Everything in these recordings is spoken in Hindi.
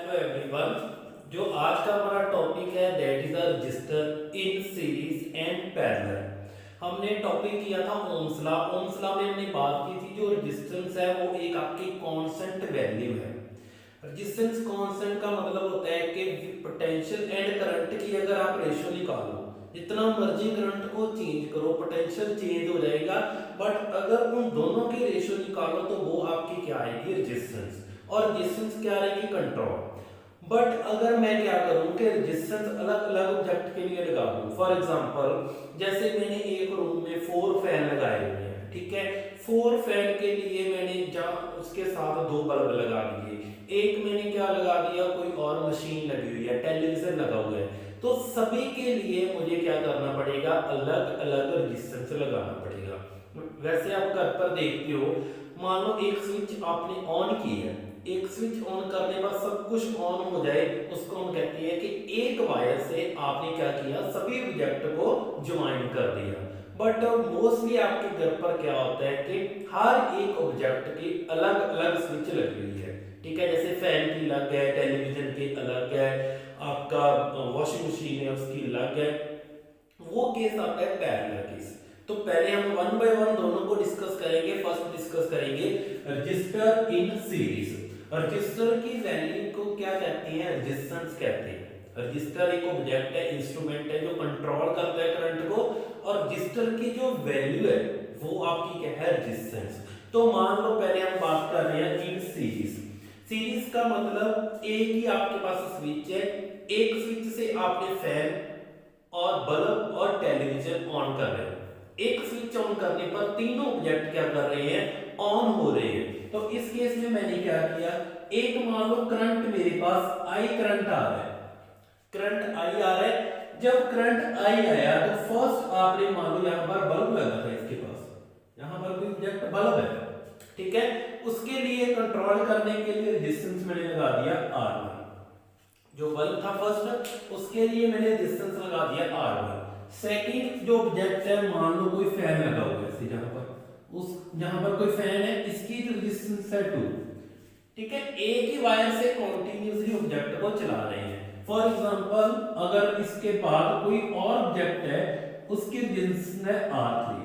एवरीवन। जो आज का हमारा टॉपिक है that is the register in series and parallel. हमने टॉपिक किया था ओम्स लॉ। ओम्स लॉ में हमने बात की थी जो रेजिस्टेंस है वो एक आपकी कांस्टेंट वैल्यू है। रेजिस्टेंस कांस्टेंट का मतलब होता है कि पोटेंशियल एंड करंट की अगर आप रेशियो निकालो, जितना मर्जी करंट को चेंज करो पोटेंशियल चेंज हो जाएगा, बट अगर उन दोनों की रेशियो निकालो तो वो आपकी क्या आएगी, रेजिस्टेंस। और रेजिस्टेंस क्या रहेगी, कंट्रोल। बट अगर मैं क्या करूं कि रेजिस्टेंस अलग अलग ऑब्जेक्ट के लिए लगा दूं, फॉर एग्जांपल जैसे मैंने एक रूम में 4 फैन लगाए हुए हैं, ठीक है। 4 फैन के लिए मैंने जहां उसके साथ 2 बल्ब लगा दिए, एक मैंने क्या लगा दिया, कोई और मशीन लगी हुई है, टेलीविजन लगा हुआ है, तो सभी के लिए मुझे क्या करना पड़ेगा, अलग अलग रेजिस्टेंस लगाना पड़ेगा। वैसे आप घर पर देखते हो, मान लो एक स्विच आपने ऑन की है, एक स्विच ऑन करने पर सब कुछ ऑन हो जाए, उसको हम कहते हैं कि एक वायर से आपने क्या किया, सभी ऑब्जेक्ट को ज्वाइन कर दिया। बट मोस्टली आपके घर पर क्या होता है कि हर एक ऑब्जेक्ट की अलग अलग स्विच लगी हुई है, ठीक है। जैसे फैन की अलग है, टेलीविजन की अलग है, आपका वॉशिंग मशीन है उसकी अलग है। वो केस आता है पैरेलल केस। तो पहले हम वन बाय वन दोनों को डिस्कस करेंगे। फर्स्ट डिस्कस करेंगे रजिस्टर इन सीरीज। रजिस्टर की वैल्यू को क्या कहते हैं, रेजिस्टेंस कहते हैं। रजिस्टर एक ऑब्जेक्ट है, इंस्ट्रूमेंट है जो कंट्रोल करता है करंट को, और रजिस्टर की जो वैल्यू है वो आपकी क्या है, रेजिस्टेंस। तो मान लो पहले हम बात कर रहे हैं इन सीरीज। सीरीज का मतलब एक ही आपके पास स्विच है, एक स्विच से आपने फैन और बल्ब और टेलीविजन ऑन कर रहे हैं। एक स्विच ऑन करने पर तीनों ऑब्जेक्ट क्या कर रहे हैं, ऑन हो रहे हैं। तो इस केस में मैंने क्या किया, एक मान लो करंट मेरे पास आई करंट आ रहा है, करंट आई आ रहा है। जब करंट आई आया तो फर्स्ट आपने मान लो यहां पर बल्ब लगा था, इसके पास यहां पर कोई ऑब्जेक्ट बल्ब है, ठीक है। उसके लिए कंट्रोल करने के लिए रेजिस्टेंस मैंने लगा दिया R1। जो बल्ब था फर्स्ट, उसके लिए मैंने रेजिस्टेंस लगा दिया R1। सेकंड जो ऑब्जेक्ट है, मान लो कोई फैन लगा हुआ है, इसी जहां पर उस जहां पर कोई फैन है, इसकी जो रेजिस्टेंस है 2, ठीक है। एक ही वायर से कंटिन्यूअसली ऑब्जेक्ट को चला रहे हैं। फॉर एग्जांपल अगर इसके बाद कोई और ऑब्जेक्ट है, उसकी रेजिस्टेंस है R3,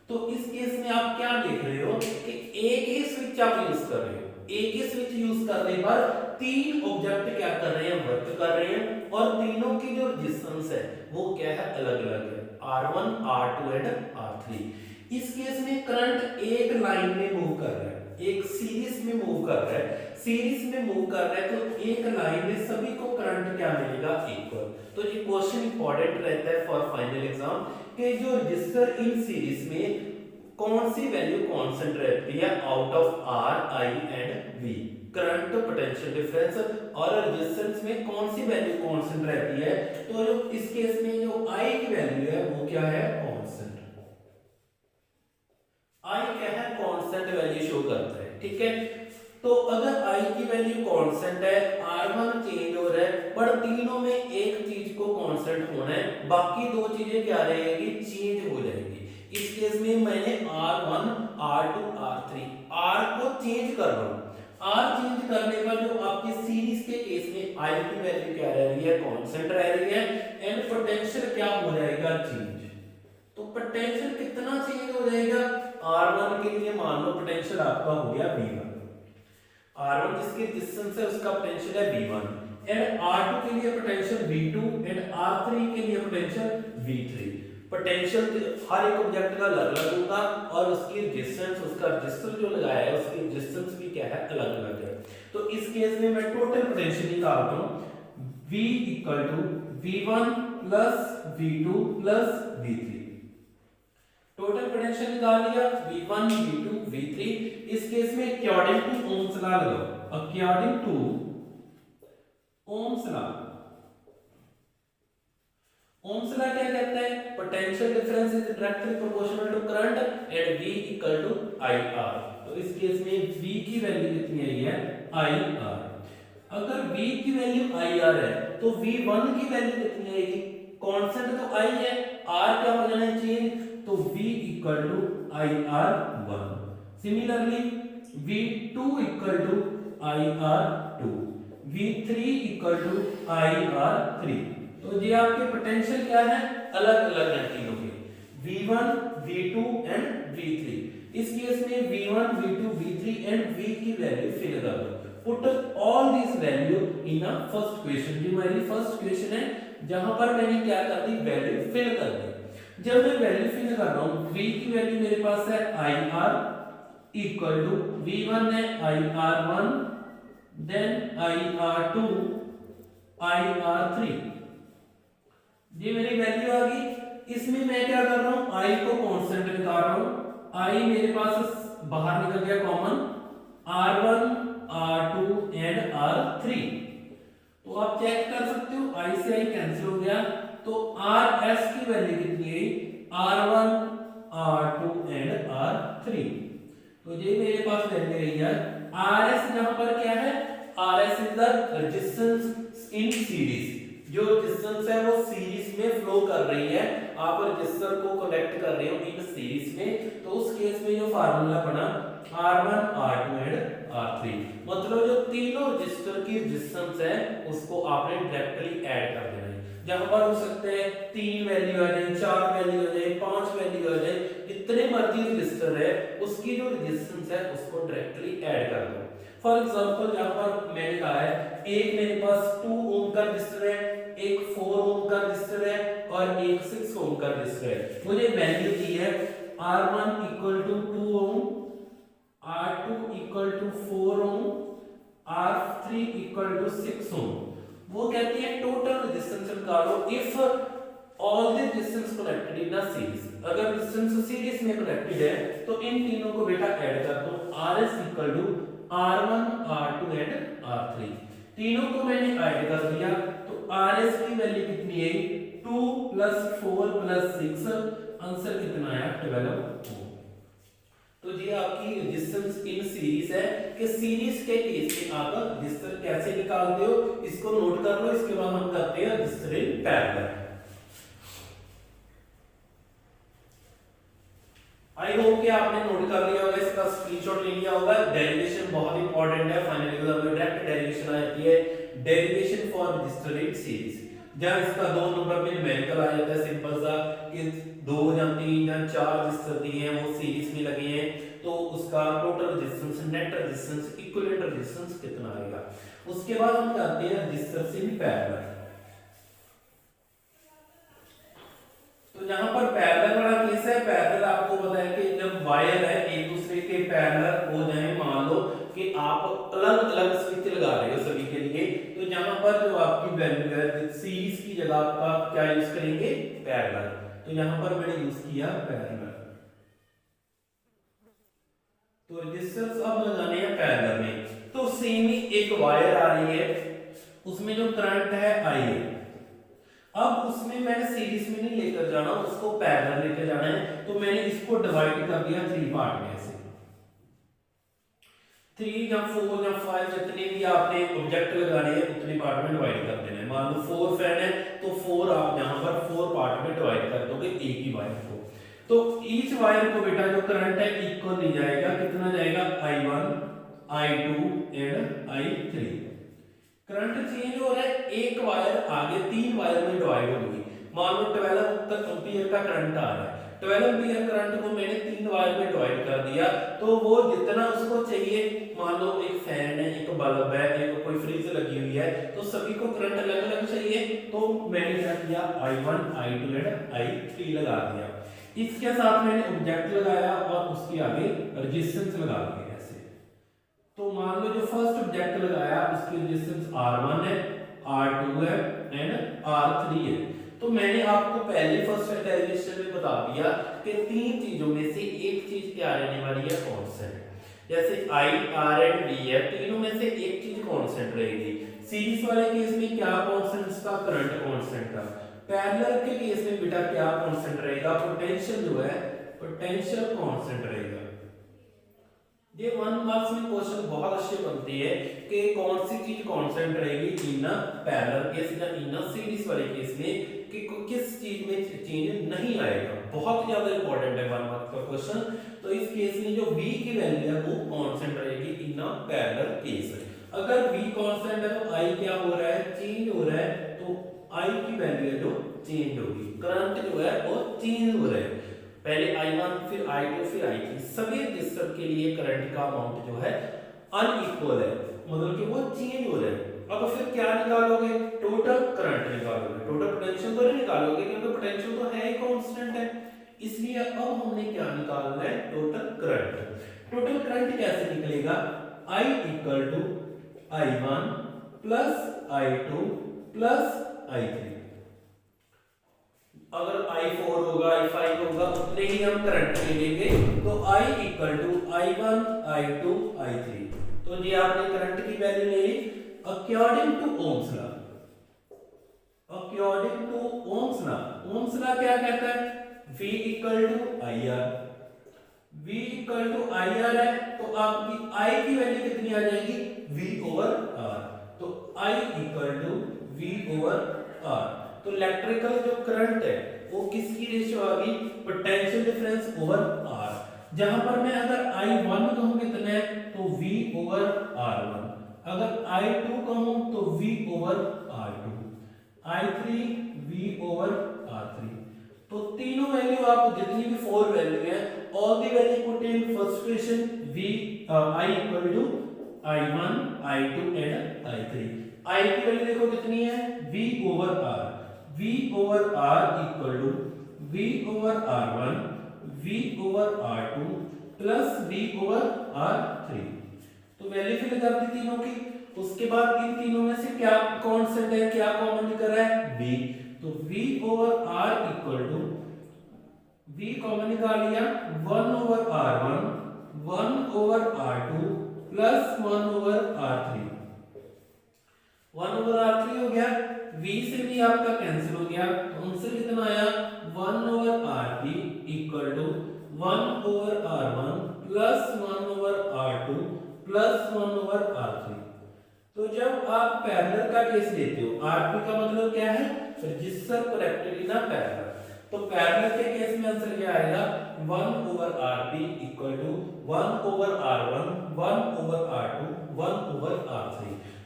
तो इस केस में आप क्या देख रहे हो कि एक ही स्विच आप यूज कर रहे हो। एक ही स्विच यूज करने पर तीन ऑब्जेक्ट क्या कर रहे हैं, वर्क कर रहे हैं, और तीनों की जो रेजिस्टेंस है वो क्या है, अलग अलग है, R1 R2 एंड R3। इस केस में करंट एक लाइन में मूव कर रहा है, एक सीरीज में मूव कर रहा है, सीरीज में मूव कर रहा है, तो एक लाइन में सभी को करंट क्या मिलेगा, इक्वल। तो ये क्वेश्चन इंपॉर्टेंट रहता है फॉर फाइनल एग्जाम कि जो रजिस्टर इन सीरीज में कौन सी वैल्यू कांस्टेंट रहती है out of R, I and V, current, potential difference, और रेजिस्टेंस में कौन सी वैल्यू कांस्टेंट रहती है। तो जो इस केस में जो आई की वैल्यू है वो क्या है, कांस्टेंट। आई क्या है, कांस्टेंट वैल्यू शो करता है, ठीक है। तो अगर आई की वैल्यू कांस्टेंट है, R1 चेंज हो रहा है, पर तीनों में एक चीज को कांस्टेंट होना है, बाकी दो चीजें क्या रहेगी, चेंज हो जाएगी। इस केस में मैंने R1 R2 R3 R को चेंज कर रहा हूं। R चेंज करने पर जो आपकी सीरीज के केस में I की वैल्यू क्या रह रही है, कांस्टेंट रह रही है, एंड पोटेंशियल क्या हो जाएगा, चेंज। तो पोटेंशियल कितना चेंज हो जाएगा, R1 के लिए मान लो पोटेंशियल आपका हो गया V1, R1 जिसकी रेजिस्टेंस है उसका पोटेंशियल है V1, एंड R2 के लिए पोटेंशियल V2, एंड R3 के लिए पोटेंशियल V3। पोटेंशियल हर एक ऑब्जेक्ट का अलग अलग होगा, और उसकी रेजिस्टेंस, उसका रेजिस्टर जो लगाया है उसकी रेजिस्टेंस भी क्या है, अलग अलग है। तो इस केस में मैं टोटल पोटेंशियल निकालता हूं, V equal to V1 plus V2 plus V3। Total potential निकाल लिया, V1 V2 V3। इस केस में अकॉर्डिंग टू ओम्स लॉ लगाओ, according to Ohm's law. Ohm's law क्या कहता है, potential difference is directly proportional to current and V equal to IR। तो इस केस में V की वैल्यू कितनी आई है, IR। अगर V की वैल्यू IR है तो V1 की वैल्यू कितनी आएगी, कांस्टेंट तो I है, R क्या हो जाना है, चेंज, तो V equal to IR1। Similarly V2 equal to IR2, V3 equal to IR3। तो ये आपके पोटेंशियल क्या है, अलग अलग है तीनों के, V1 V2 एंड V3। इस केस में V1 V2 V3 and V की वैल्यू फिल कर दो। Put all this value in a first question. ये हमारी फर्स्ट क्वेश्चन है जहां पर मैंने क्या कर दी, वैल्यू फिल कर दी। जब मैं वैल्यू फिल कर रहा हूं, V की वैल्यू मेरे पास है IR इक्वल टू V1 है IR1 देन IR2 IR3। ये मेरी वैल्यू आ गई। इसमें मैं क्या कर रहा हूं, I को कांस्टेंट निकाल रहा हूं। I मेरे पास बाहर निकल गया common, R1 R2 and R3। तो आप चेक कर सकते हो, I से I कैंसिल हो गया, तो RS की वैल्यू कितनी है, R1 R2 एंड R3। तो ये मेरे पास वैल्यू रही है। RS जहां पर क्या है, RS is the resistance in series. जो रेजिस्टेंस है वो सीरीज में फ्लो कर रही है, आप रेजिस्टर को कनेक्ट कर रहे हो इन सीरीज में, तो उस केस में जो फार्मूला बना R1 R2 एंड R3, मतलब जो तीनों रेजिस्टर की रेजिस्टेंस है उसको आपने डायरेक्टली ऐड कर देना है। जहां पर हो सकते हैं 3 वैल्यू आ जाए, 4 वैल्यू आ जाए, 5 वैल्यू आ जाए, जितने मर्जी रेजिस्टर है उसकी जो रेजिस्टेंस है उसको डायरेक्टली ऐड कर दो। फॉर एग्जांपल यहां पर मैंने कहा है एक मेरे पास 2 ओम का रेजिस्टर है, एक 4 ओम का रेजिस्टर है और एक 6 ओम का रेजिस्टर है। मुझे वैल्यू दी है R1 equal to 2 ohm, R2 equal to 4 ohm, R3 equal to 6 ohm. वो कहती है टोटल रेजिस्टेंस निकालो if all the resistance connected in a series. अगर रेजिस्टेंस सीरीज में कनेक्टेड है तो इन तीनों को बेटा ऐड कर दो, RS equal to R1 R2 and R3। तीनों को मैंने ऐड कर दिया, तो RS की वैल्यू कितनी है, 2 + 4 + 6, आंसर कितना आया 12 ओम। तो ये आपकी रेजिस्टेंस इन सीरीज है कि सीरीज के केस में आप रेजिस्टर कैसे निकालते हो, इसको नोट कर लो। इसके बाद हम करते हैं resistor in parallel. I hope कि आपने नोट कर लिया होगा, इसका स्क्रीनशॉट ले लिया होगा। डेरिवेशन बहुत इंपॉर्टेंट है, फाइनल एग्जाम में डायरेक्ट डेरिवेशन आ जाती है, derivation for resistor in series. जहां इसका 2 नंबर में न्यूमेरिकल आ जाता है सिंपल सा कि 2 या 3 या 4 रेजिस्टर दिए हैं वो सीरीज में लगे हैं, तो उसका total resistance, net resistance, equivalent resistance कितना आएगा। उसके बाद हम करते हैं रेजिस्टर्स इन पैरेलल। तो यहां पर पैरेलल वाला केस है। पैरेलल आपको पता है कि जब वायर है एक दूसरे के पैरेलल हो जाए, मान लो कि आप अलग अलग स्विच लगा रहे हो सभी के लिए, तो यहां पर जो आपकी वैल्यू है सीरीज की जगह आप क्या यूज करेंगे, पैरेलल। तो यहां पर मैंने यूज किया पैरेलल। तो रेजिस्टेंस अब लगाने हैं पैरेलल में, तो सेम ही एक वायर आ रही है, उसमें जो करंट है I है। अब उसमें मैंने सीरीज में नहीं लेकर जाना, उसको पैरेलल लेकर जाना है, तो मैंने इसको डिवाइड कर दिया 3 पार्ट में से। 3 या 4 या 5 जितने भी आपने ऑब्जेक्ट लगाने हैं उतने पार्ट में डिवाइड कर देना है। मान लो 4 फैन है तो 4 आप यहां पर 4 पार्ट में डिवाइड कर दोगे एक ही वायर को। तो ईच वायर को बेटा जो करंट है इक्वल नहीं जाएगा, कितना जाएगा, I1 I2 and I3। Current change हो रहा है, एक वायर आगे 3 वायर में डिवाइड होगी। मान लो 12 एम्पीयर का करंट आ रहा है, 12 एम्पीयर करंट को मैंने 3 वायर में डिवाइड कर दिया, तो वो जितना उसको चाहिए, मान लो एक फैन है, एक बल्ब है, एक कोई फ्रिज लगी हुई है, तो सभी को करंट अलग अलग चाहिए, तो मैंने क्या किया, I1 I2 एंड I3 लगा दिया। इसके साथ मैंने ऑब्जेक्ट लगाया और उसके आगे रेजिस्टेंस लगा दिया। तो मान लो जो फर्स्ट ऑब्जेक्ट लगाया उसकी रेजिस्टेंस R1 है, R2 है एंड R3 है। तो मैंने आपको पहले फर्स्ट डेरिवेशन में बता दिया कि 3 चीजों में से एक चीज क्या रहने वाली है, कांस्टेंट। जैसे I R एंड V है, तीनों में से एक चीज कांस्टेंट रहेगी। सीरीज वाले केस में क्या कांस्टेंट का, करंट कांस्टेंट का। पैरेलल के केस में बेटा क्या कांस्टेंट रहेगा, पोटेंशियल जो है पोटेंशियल कांस्टेंट रहेगा। ये 1 मार्क्स में क्वेश्चन बहुत अच्छे बनते हैं कि कौन सी चीज कांस्टेंट रहेगी इन पैरेलल केस या इन सीरीज वाले केस में, कि किस चीज में चेंज नहीं आएगा। बहुत ज्यादा इंपॉर्टेंट है 1 मार्क्स का क्वेश्चन। तो इस केस में जो V की वैल्यू है वो कांस्टेंट रहेगी इन पैरेलल केस। अगर V कांस्टेंट है तो I क्या हो रहा है, चेंज हो रहा है, तो I की वैल्यू है जो चेंज होगी, करंट जो है वो चेंज हो रहा है, पहले I1 फिर I2 फिर I3, सभी रजिस्टर के लिए करंट का अमाउंट जो है अनइक्वल है, मतलब कि वो चेंज हो रहा है। अब फिर क्या निकालोगे, टोटल करंट निकालोगे, टोटल पोटेंशियल तो नहीं निकालोगे क्योंकि पोटेंशियल तो है ही कांस्टेंट है, इसलिए अब हमने क्या निकालना है, टोटल करंट। टोटल करंट कैसे निकलेगा, I equal to I1 plus I2 plus I3, अगर I4 होगा I5 होगा उतने ही हम करंट ले लेंगे, तो I equal to I1 I2 I3, तो ये आपने करंट की वैल्यू ले ली according to Ohm's law. According to Ohm's law, Ohm's law क्या कहता है, V equal to IR, V equal to IR है, तो आपकी I की वैल्यू कितनी आ जाएगी, V ओवर R, तो I equal to V over R, तो इलेक्ट्रिकल जो करंट है वो किसकी रेशियो आ गई, पोटेंशियल डिफरेंस ओवर R, जहां पर मैं अगर I1 कहूं कितना है, तो V ओवर R1, अगर I2 कहूं तो V over R2, I3 V over R3, तो तीनों वैल्यू आप जितनी भी फोर वैल्यू है, all the value put in first equation, I equal to I1 I2 and I3, I की वैल्यू देखो कितनी है, V over R, V over R equal to V over R1 V over R2 plus V over R3, तो वैल्यू फिल कर दी तीनों की। उसके बाद इन तीनों में से क्या कांस्टेंट है, क्या कॉमन निकल रहा है, V, तो V over R equal to V common निकाल लिया 1 over R1 1 over R2 plus 1 over R3, 1 over R3 हो गया, V से भी आपका कैंसिल हो गया, तो आंसर कितना आया 1 over RP equal to 1 over R1 plus 1 over R2 plus 1 over R3। तो जब आप पैरेलल का केस लेते हो, RP का मतलब क्या है, resistor connected in a parallel, तो पैरेलल के केस में आंसर क्या आएगा 1 over RP equal to 1 over R1 1 over R2 1 over R3,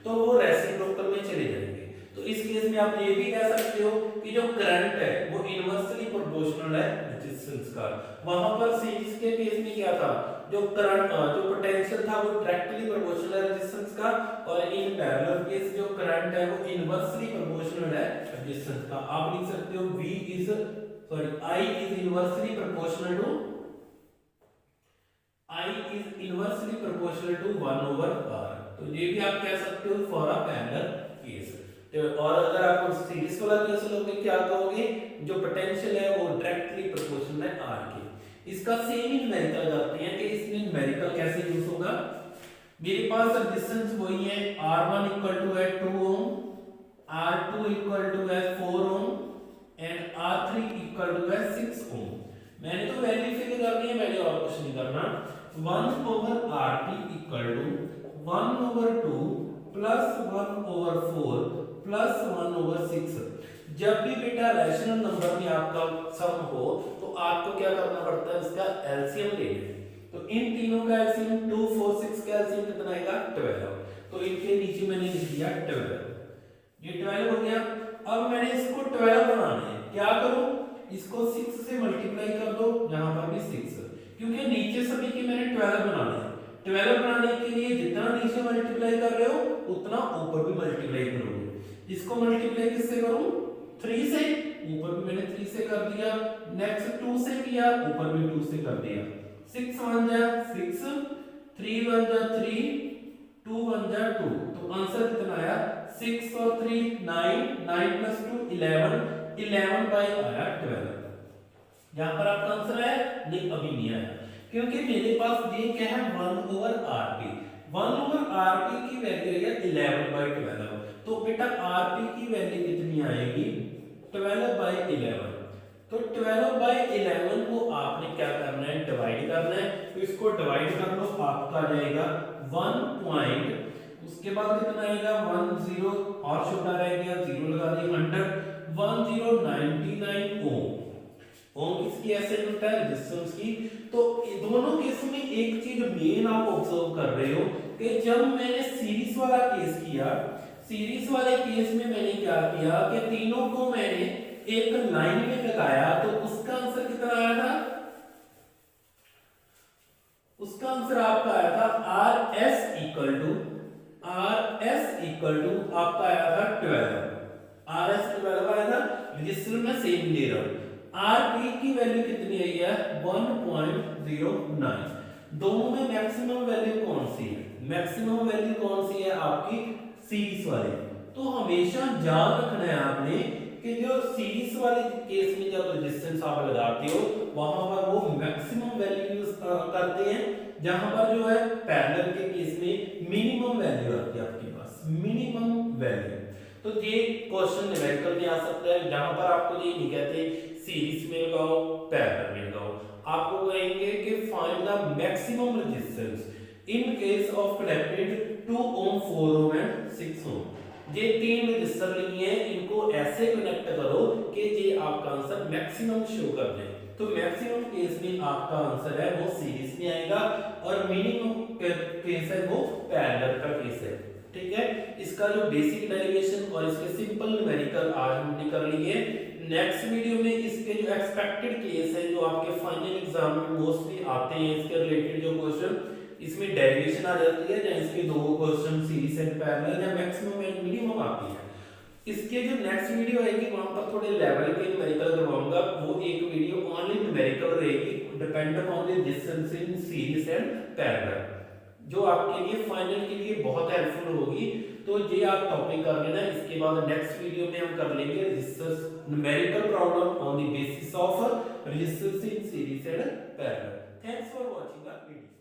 तो वो रेसिप्रोकल में चले जाएंगे। तो इस केस में आप ये भी कह सकते हो कि जो करंट है वो इनवर्सली प्रोपोर्शनल है रेजिस्टेंस का। वहां पर सीरीज के केस में क्या था, जो करंट जो पोटेंशियल था वो डायरेक्टली प्रोपोर्शनल है रेजिस्टेंस का, और इन पैरेलल केस जो करंट है वो इनवर्सली प्रोपोर्शनल है रेजिस्टेंस का। आप लिख सकते हो I is inversely proportional to 1 over R, तो ये भी आप कह सकते हो फॉर अ पैरेलल केस। और अगर आप सीरीज वाला केस लोगे क्या कहोगे, जो पोटेंशियल है वो डायरेक्टली प्रोपोर्शनल है R के। इसका सेम ही न्यूमेरिकल करते हैं कि इसमें न्यूमेरिकल कैसे यूज होगा। मेरे पास रेजिस्टेंस वही है, R1 इक्वल टू है 2 ओम, R2 इक्वल टू है 4 ohm and R3 equal to है 6 ओम। मैंने तो वैल्यू फिगर करनी है, मैंने और कुछ नहीं करना। 1 over RP equal to 1 over 2 plus 1 over 4 plus 1 over 6। जब भी बेटा रैशनल नंबर में आपका सम हो तो आपको क्या करना पड़ता है, इसका एलसीएम लेना है। तो इन तीनों का एलसीएम 2 4 6 का एलसीएम कितना आएगा 12, तो इनके नीचे मैंने लिख दिया 12, ये 12 हो गया। अब मैंने इसको 12 बनाना है, क्या करूं, इसको 6 से मल्टीप्लाई कर दो, यहां पर भी 6, क्योंकि नीचे सभी के मैंने 12 बनाना है। 12 बनाने के लिए जितना नीचे मल्टीप्लाई कर रहे हो उतना ऊपर भी मल्टीप्लाई करोगे। इसको मल्टीप्लाई किससे करूं, 3 से, ऊपर भी मैंने 3 से कर दिया, नेक्स्ट 2 से किया, ऊपर भी 2 से कर दिया। 6 1 जा 6, 3 1 जा 3, 2 1 जा 2, तो आंसर कितना आया 6 और 3 9, 9 प्लस 2 11, 11 बाय आया 12। यहां पर आपका आंसर है नहीं, अभी नहीं आया, क्योंकि मेरे पास ये क्या है 1 ओवर RP, 1 ओवर RP की वैल्यू है 11 बाय 12, तो बेटा RP की वैल्यू कितनी आएगी 12 बाय 11, तो 12 बाय 11 को आपने क्या करना है, डिवाइड करना है। तो इसको डिवाइड कर लो, आपका आ जाएगा 1 पॉइंट, उसके बाद कितना आएगा 1 0 और छोटा रह गया 0 लगा दी 100, 1099 ओम। ओम किसकी ऐसे यूनिट है, रेजिस्टेंस की। तो दोनों केस में एक चीज मेन आप ऑब्जर्व कर रहे हो कि जब मैंने सीरीज वाला केस किया, सीरीज वाले केस में मैंने क्या किया कि तीनों को मैंने एक लाइन में लगाया, तो उसका आंसर कितना आया था, उसका आंसर आपका आया था आर एस इक्वल टू आपका आया था 12, आर एस 12 आया था। रजिस्टर में सेम ले रहा हूं, आर पी की वैल्यू कितनी आई है 1.09। दोनों में मैक्सिमम वैल्यू कौन सी है, मैक्सिमम वैल्यू कौन सी है आपकी सीरीज वाले। तो हमेशा याद रखना है आपने कि जो सीरीज वाले केस में जब रेजिस्टेंस आप लगाते हो वहां पर वो मैक्सिमम वैल्यू यूज करते हैं, जहां पर जो है पैरेलल के केस में मिनिमम वैल्यू आती है आपके पास, मिनिमम वैल्यू। तो ये क्वेश्चन न्यूमेरिकल में आ सकता है, जहां पर आपको ये नहीं कहते सीरीज में लगाओ पैरेलल में लगाओ, आपको कहेंगे कि find the maximum resistance in case of connected 2 ohm 4 ohm and 6 ohm. ये तीन रजिस्टर लिए हैं, इनको ऐसे कनेक्ट करो कि ये आपका आंसर मैक्सिमम शो कर दे। तो मैक्सिमम केस में आपका आंसर है वो सीरीज में आएगा और मिनिमम केस है वो पैरेलल का केस है। ठीक है, इसका जो बेसिक डेरिवेशन और इसके सिंपल न्यूमेरिकल आज हमने कर लिए। नेक्स्ट वीडियो में इसके जो एक्सपेक्टेड केस है जो आपके फाइनल एग्जाम में मोस्टली आते हैं, इसके रिलेटेड जो क्वेश्चन इसमें डेरिवेशन आ जाती है, या इसके दो क्वेश्चन सीरीज एंड पैरेलल या मैक्सिमम एंड मिनिमम आती है। इसके जो नेक्स्ट वीडियो आएगी वहां पर थोड़े लेवल के न्यूमेरिकल करवाऊंगा, वो एक वीडियो ओनली न्यूमेरिकल रहेगी, depend upon the distance in series and parallel, जो आपके लिए फाइनल के लिए बहुत हेल्पफुल होगी। तो ये आप टॉपिक कर लेना। इसके बाद नेक्स्ट वीडियो में हम कर लेंगे resistance numerical problem on the basis of resistance in series and parallel. Thanks for watching our video.